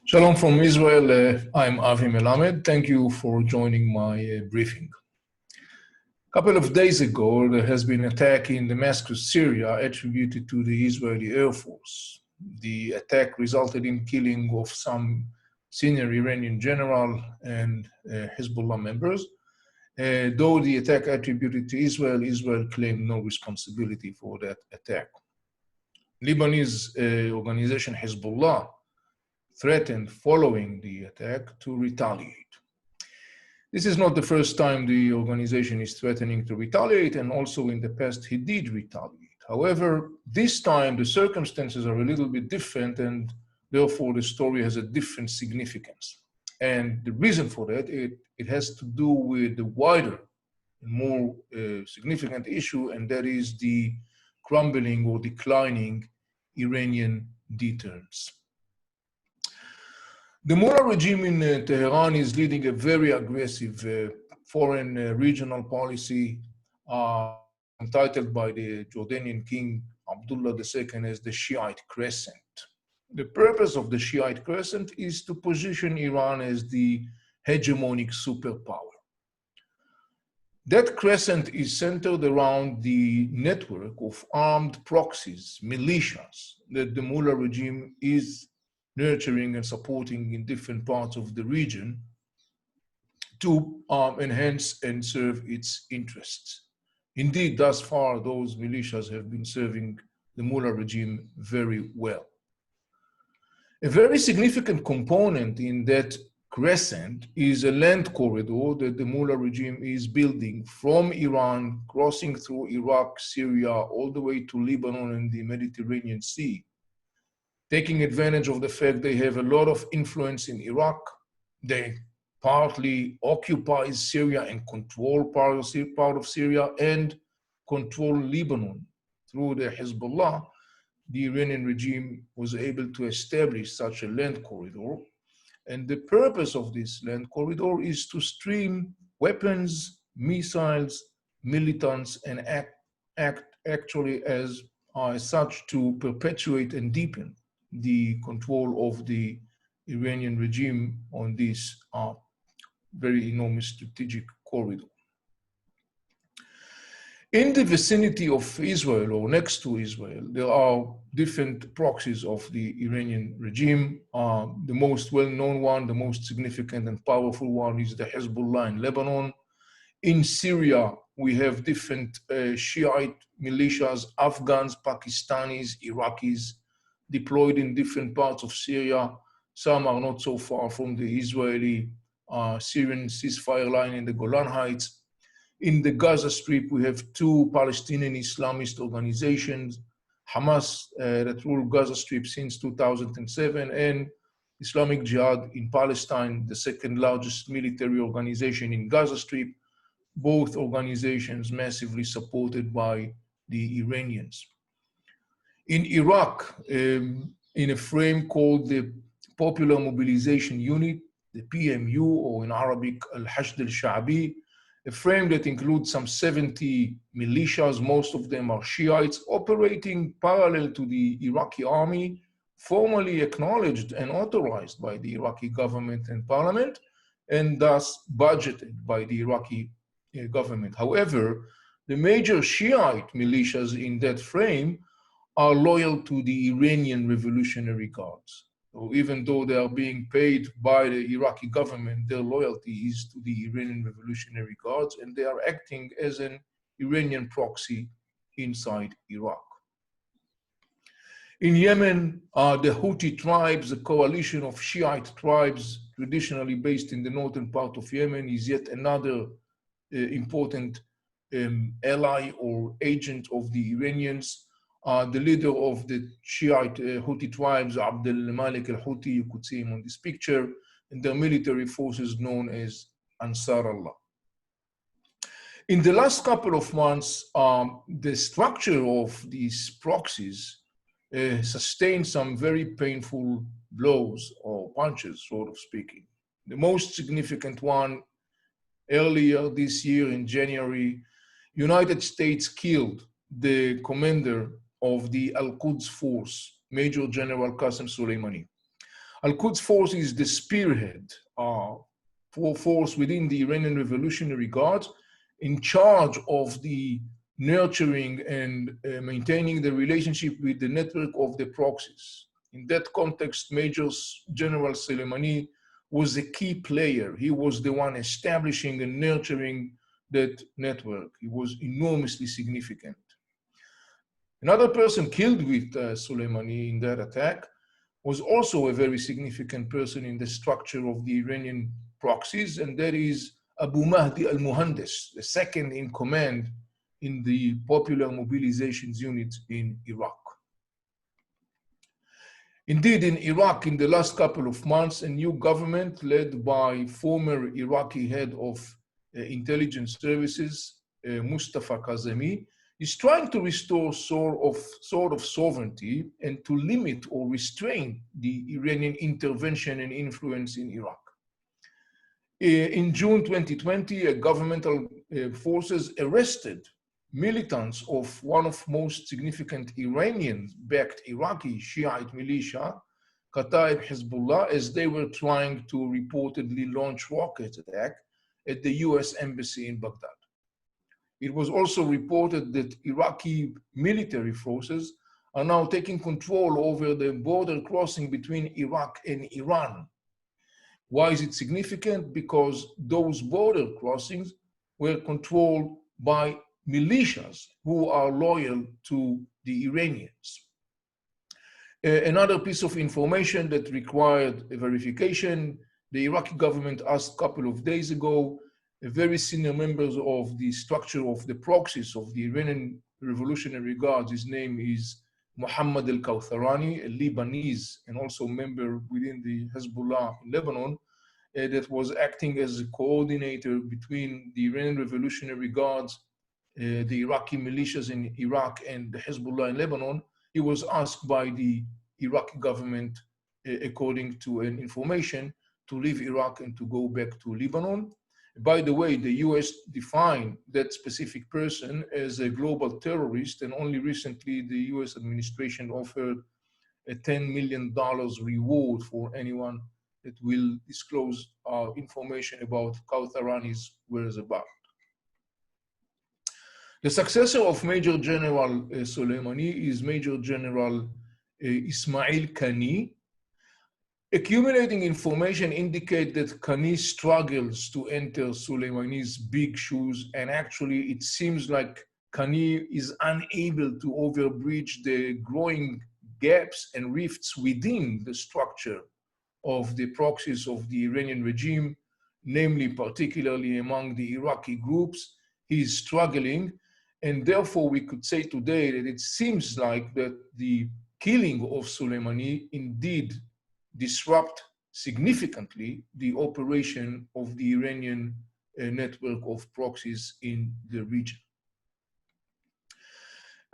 Shalom from Israel. I'm Avi Melamed. Thank you for joining my briefing. A couple of days ago, there has been an attack in Damascus, Syria, attributed to the Israeli Air Force. The attack resulted in killing of some senior Iranian general and Hezbollah members. Though the attack attributed to Israel, Israel claimed no responsibility for that attack. Lebanese organization Hezbollah threatened following the attack to retaliate. This is not the first time the organization is threatening to retaliate, and also in the past he did retaliate. However, this time the circumstances are a little bit different, and therefore the story has a different significance. And the reason for that, it has to do with the wider and more significant issue, and that is the crumbling or declining Iranian deterrence. The Mullah Regime in Teheran is leading a very aggressive foreign regional policy entitled by the Jordanian King Abdullah II as the Shiite crescent. The purpose of the Shiite crescent is to position Iran as the hegemonic superpower. That crescent is centered around the network of armed proxies, militias, that the Mullah regime is nurturing and supporting in different parts of the region to enhance and serve its interests. Indeed, thus far, those militias have been serving the Mullah regime very well. A very significant component in that crescent is a land corridor that the Mullah regime is building from Iran, crossing through Iraq, Syria, all the way to Lebanon and the Mediterranean Sea, taking advantage of the fact they have a lot of influence in Iraq. They partly occupy Syria and control part of Syria and control Lebanon through the Hezbollah. The Iranian regime was able to establish such a land corridor. And the purpose of this land corridor is to stream weapons, missiles, militants, and act actually as such to perpetuate and deepen the control of the Iranian regime on this very enormous strategic corridor. In the vicinity of Israel or next to Israel, there are different proxies of the Iranian regime. The most well-known one, the most significant and powerful one is the Hezbollah in Lebanon. In Syria, we have different Shiite militias, Afghans, Pakistanis, Iraqis, deployed in different parts of Syria. Some are not so far from the Israeli-Syrian ceasefire line in the Golan Heights. In the Gaza Strip, we have two Palestinian Islamist organizations, Hamas that rule Gaza Strip since 2007, and Islamic Jihad in Palestine, the second largest military organization in Gaza Strip, both organizations massively supported by the Iranians. In Iraq, in a frame called the Popular Mobilization Unit, the PMU, or in Arabic, Al-Hashd al-Sha'bi, a frame that includes some 70 militias, most of them are Shiites, operating parallel to the Iraqi army, formally acknowledged and authorized by the Iraqi government and parliament, and thus budgeted by the Iraqi government. However, the major Shiite militias in that frame are loyal to the Iranian Revolutionary Guards. So even though they are being paid by the Iraqi government, their loyalty is to the Iranian Revolutionary Guards, and they are acting as an Iranian proxy inside Iraq. In Yemen, the Houthi tribes, a coalition of Shiite tribes traditionally based in the northern part of Yemen, is yet another important ally or agent of the Iranians. The leader of the Shiite Houthi tribes, Abdel Malik al-Houthi, you could see him on this picture, and their military forces known as Ansar Allah. In the last couple of months, the structure of these proxies sustained some very painful blows or punches, sort of speaking. The most significant one, earlier this year in January, United States killed the commander of the Al-Quds force, Major General Qasem Soleimani. Al-Quds Force is the spearhead for force within the Iranian Revolutionary Guard in charge of the nurturing and maintaining the relationship with the network of the proxies. In that context, Major General Soleimani was a key player. He was the one establishing and nurturing that network. He was enormously significant. Another person killed with Soleimani in that attack was also a very significant person in the structure of the Iranian proxies, and that is Abu Mahdi al-Muhandis, the second in command in the Popular Mobilizations Unit in Iraq. Indeed, in Iraq, in the last couple of months, a new government led by former Iraqi head of intelligence services, Mustafa Kazemi, is trying to restore sort of sovereignty and to limit or restrain the Iranian intervention and influence in Iraq. In June 2020, governmental forces arrested militants of one of most significant Iranian-backed Iraqi Shiite militia, Kataib Hezbollah, as they were trying to reportedly launch rocket attack at the US Embassy in Baghdad. It was also reported that Iraqi military forces are now taking control over the border crossing between Iraq and Iran. Why is it significant? Because those border crossings were controlled by militias who are loyal to the Iranians. Another piece of information that required a verification, the Iraqi government asked a couple of days ago very senior members of the structure of the proxies of the Iranian Revolutionary Guard. His name is Muhammad al-Kawtharani, a Lebanese and also member within the Hezbollah in Lebanon, that was acting as a coordinator between the Iranian Revolutionary Guards, the Iraqi militias in Iraq and the Hezbollah in Lebanon. He was asked by the Iraqi government, according to an information, to leave Iraq and to go back to Lebanon. By the way, the US defined that specific person as a global terrorist, and only recently the US administration offered a $10 million reward for anyone that will disclose information about Kawtharani's whereabouts. The successor of Major General Soleimani is Major General Ismail Qani. Accumulating information indicate that Qani struggles to enter Soleimani's big shoes, and actually it seems like Qani is unable to overbridge the growing gaps and rifts within the structure of the proxies of the Iranian regime, namely particularly among the Iraqi groups. He is struggling, and therefore we could say today that it seems like that the killing of Soleimani indeed disrupt significantly the operation of the Iranian network of proxies in the region.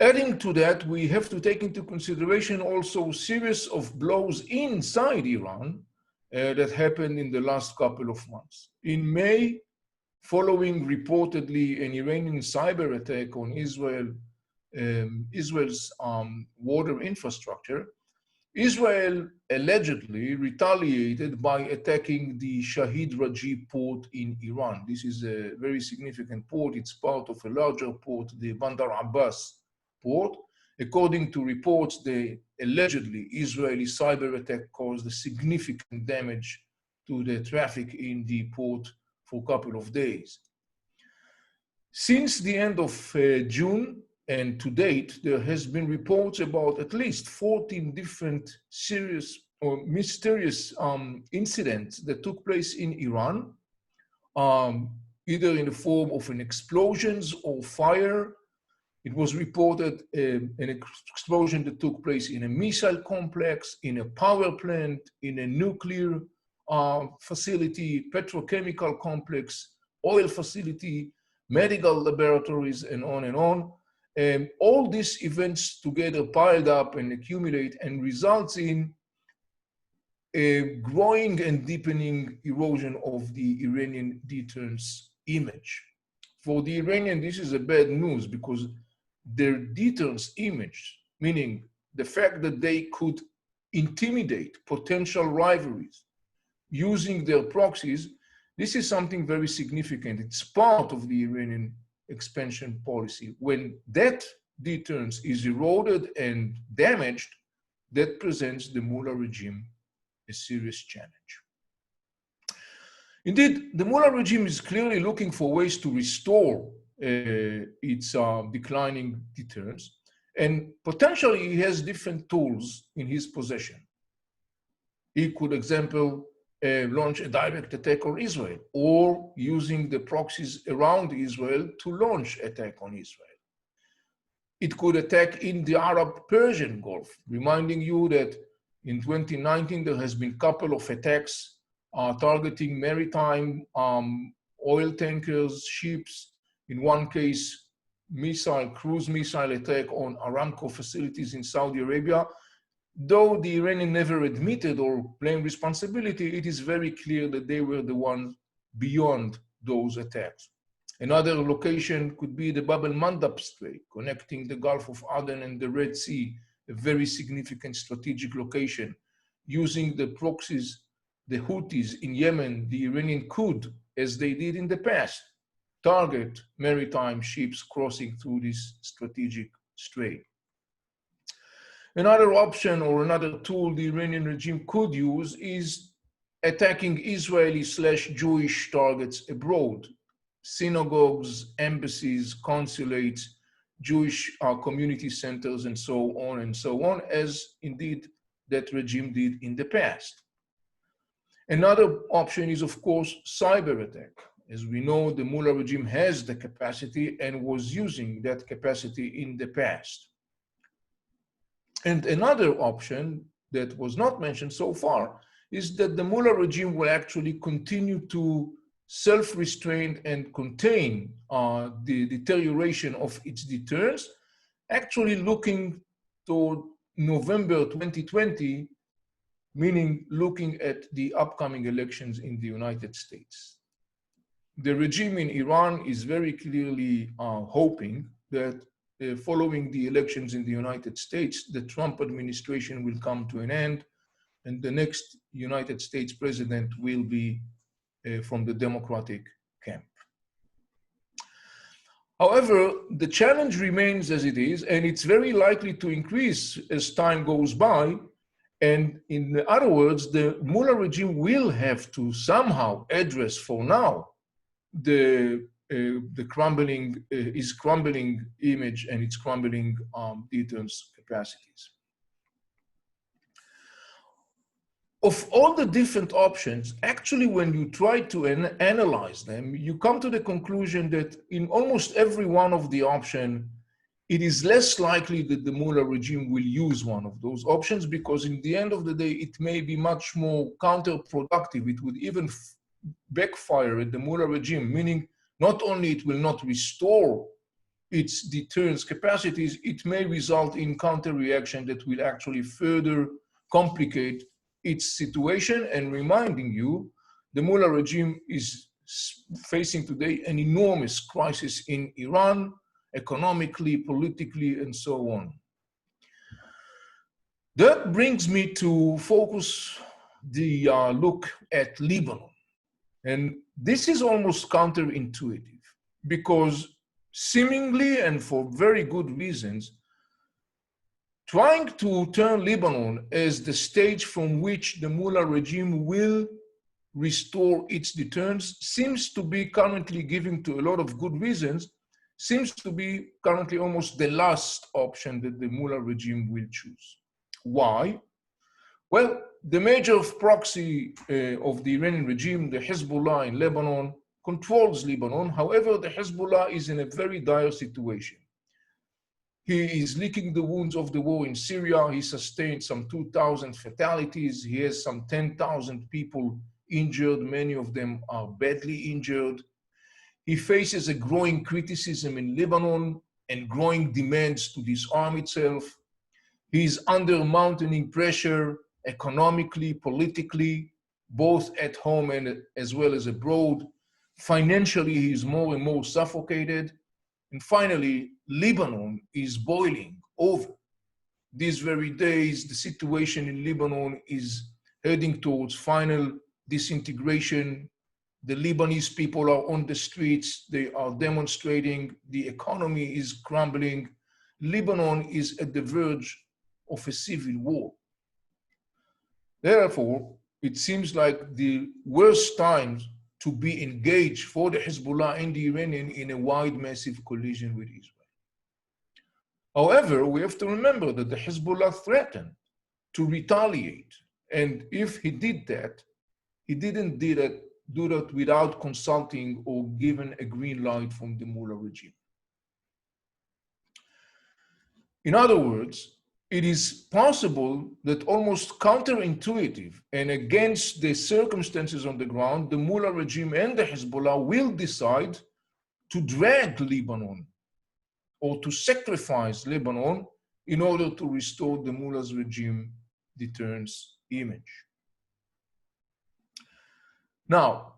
Adding to that, we have to take into consideration also a series of blows inside Iran that happened in the last couple of months. In May, following reportedly an Iranian cyber attack on Israel's water infrastructure, Israel allegedly retaliated by attacking the Shahid Raji port in Iran. This is a very significant port. It's part of a larger port, the Bandar Abbas port. According to reports, the allegedly Israeli cyber attack caused a significant damage to the traffic in the port for a couple of days. Since the end of June, and to date, there has been reports about at least 14 different serious or mysterious incidents that took place in Iran, either in the form of an explosions or fire. It was reported an explosion that took place in a missile complex, in a power plant, in a nuclear facility, petrochemical complex, oil facility, medical laboratories, and on and on. And all these events together piled up and accumulate and results in a growing and deepening erosion of the Iranian deterrence image. For the Iranian, this is a bad news because their deterrence image, meaning the fact that they could intimidate potential rivalries using their proxies, this is something very significant. It's part of the Iranian expansion policy. When that deterrence is eroded and damaged, that presents the Mullah regime a serious challenge. Indeed, the Mullah regime is clearly looking for ways to restore its declining deterrence, and potentially he has different tools in his possession. He could, example, launch a direct attack on Israel, or using the proxies around Israel to launch attack on Israel. It could attack in the Arab-Persian Gulf, reminding you that in 2019 there has been a couple of attacks targeting maritime oil tankers, ships. In one case, cruise missile attack on Aramco facilities in Saudi Arabia. Though the Iranians never admitted or blamed responsibility, it is very clear that they were the ones beyond those attacks. Another location could be the Bab el-Mandab Strait, connecting the Gulf of Aden and the Red Sea, a very significant strategic location. Using the proxies, the Houthis in Yemen, the Iranian could, as they did in the past, target maritime ships crossing through this strategic strait. Another option or another tool the Iranian regime could use is attacking Israeli/Jewish targets abroad, synagogues, embassies, consulates, Jewish community centers, and so on, as indeed that regime did in the past. Another option is, of course, cyber attack. As we know, the Mullah regime has the capacity and was using that capacity in the past. And another option that was not mentioned so far is that the Mullah regime will actually continue to self-restrain and contain the deterioration of its deterrence, actually looking toward November 2020, meaning looking at the upcoming elections in the United States. The regime in Iran is very clearly hoping that following the elections in the United States, the Trump administration will come to an end, and the next United States president will be from the Democratic camp. However, the challenge remains as it is, and it's very likely to increase as time goes by. And in other words, the Mullah regime will have to somehow address for now his crumbling image and its crumbling deterrence capacities. Of all the different options, actually, when you try to analyze them, you come to the conclusion that in almost every one of the options, it is less likely that the Mullah regime will use one of those options, because in the end of the day, it may be much more counterproductive. It would even backfire at the Mullah regime, meaning not only it will not restore its deterrence capacities, it may result in counter-reaction that will actually further complicate its situation. And reminding you, the Mullah regime is facing today an enormous crisis in Iran, economically, politically, and so on. That brings me to focus the look at Lebanon. And this is almost counterintuitive, because seemingly and for very good reasons, trying to turn Lebanon as the stage from which the Mullah regime will restore its deterrence seems to be currently, giving to a lot of good reasons, seems to be currently almost the last option that the Mullah regime will choose. Why? Well, the major proxy of the Iranian regime, the Hezbollah in Lebanon, controls Lebanon. However, the Hezbollah is in a very dire situation. He is licking the wounds of the war in Syria. He sustained some 2,000 fatalities. He has some 10,000 people injured. Many of them are badly injured. He faces a growing criticism in Lebanon and growing demands to disarm itself. He is under mounting pressure economically, politically, both at home and as well as abroad. Financially, he is more and more suffocated. And finally, Lebanon is boiling over. these very days, the situation in Lebanon is heading towards final disintegration. The Lebanese people are on the streets, they are demonstrating, the economy is crumbling. Lebanon is at the verge of a civil war. Therefore, it seems like the worst times to be engaged for the Hezbollah and the Iranian in a wide, massive collision with Israel. However, we have to remember that the Hezbollah threatened to retaliate. And if he did that, he didn't do that without consulting or given a green light from the Mullah regime. In other words, it is possible that almost counterintuitive and against the circumstances on the ground, the Mullah regime and the Hezbollah will decide to drag Lebanon or to sacrifice Lebanon in order to restore the Mullah's regime deterrence image. Now,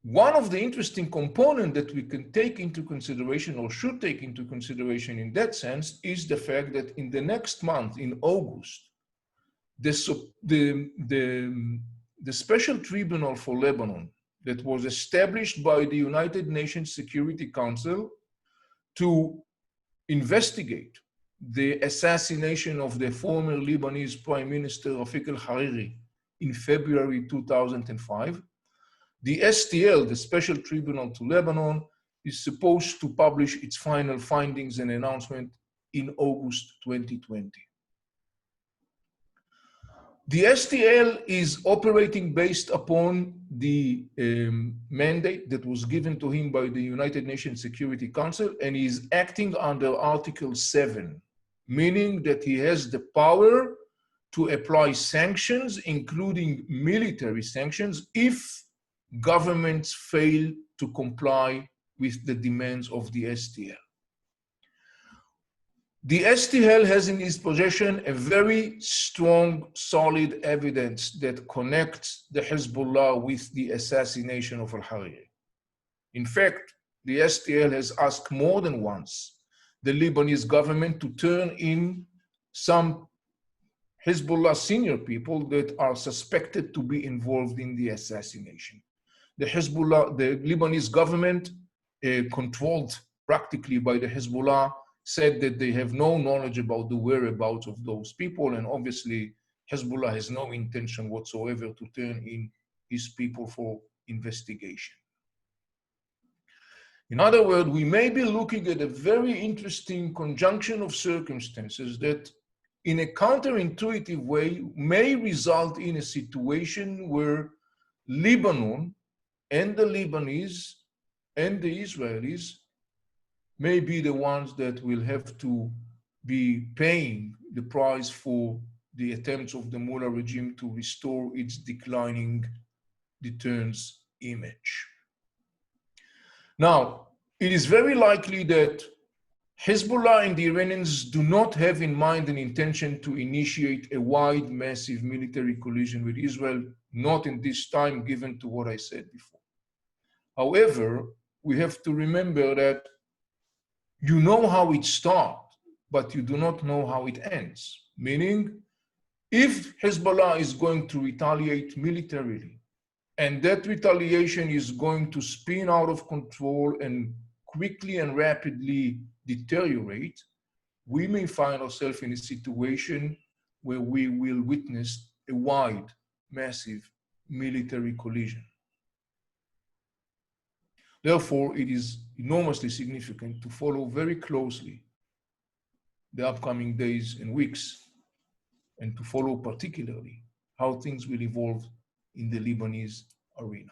one of the interesting components that we can take into consideration or should take into consideration in that sense is the fact that in the next month, in August, the special tribunal for Lebanon that was established by the United Nations Security Council to investigate the assassination of the former Lebanese Prime Minister Rafik al-Hariri in February 2005, the STL, the Special Tribunal to Lebanon, is supposed to publish its final findings and announcement in August 2020. The STL is operating based upon the mandate that was given to him by the United Nations Security Council, and he is acting under Article 7, meaning that he has the power to apply sanctions, including military sanctions, if governments fail to comply with the demands of the STL. The STL has in its possession a very strong, solid evidence that connects the Hezbollah with the assassination of al-Hariri. In fact, the STL has asked more than once the Lebanese government to turn in some Hezbollah senior people that are suspected to be involved in the assassination. The Lebanese government, controlled practically by the Hezbollah, said that they have no knowledge about the whereabouts of those people, and obviously Hezbollah has no intention whatsoever to turn in his people for investigation. In other words, we may be looking at a very interesting conjunction of circumstances that in a counterintuitive way may result in a situation where Lebanon and the Lebanese and the Israelis may be the ones that will have to be paying the price for the attempts of the Mullah regime to restore its declining deterrence image. Now, it is very likely that Hezbollah and the Iranians do not have in mind an intention to initiate a wide, massive military collision with Israel, not in this time, given to what I said before. However, we have to remember that you know how it starts, but you do not know how it ends. Meaning, if Hezbollah is going to retaliate militarily, and that retaliation is going to spin out of control and quickly and rapidly deteriorate, we may find ourselves in a situation where we will witness a wide, massive military collision. Therefore, it is enormously significant to follow very closely the upcoming days and weeks, and to follow particularly how things will evolve in the Lebanese arena.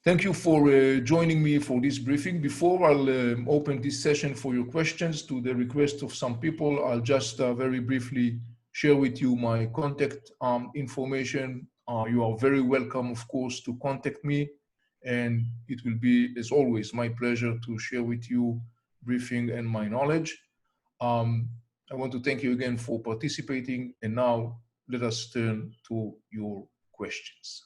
Thank you for joining me for this briefing. Before I'll open this session for your questions, to the request of some people, I'll just very briefly share with you my contact information. You are very welcome, of course, to contact me, and it will be, as always, my pleasure to share with you briefing and my knowledge. I want to thank you again for participating, and now let us turn to your questions.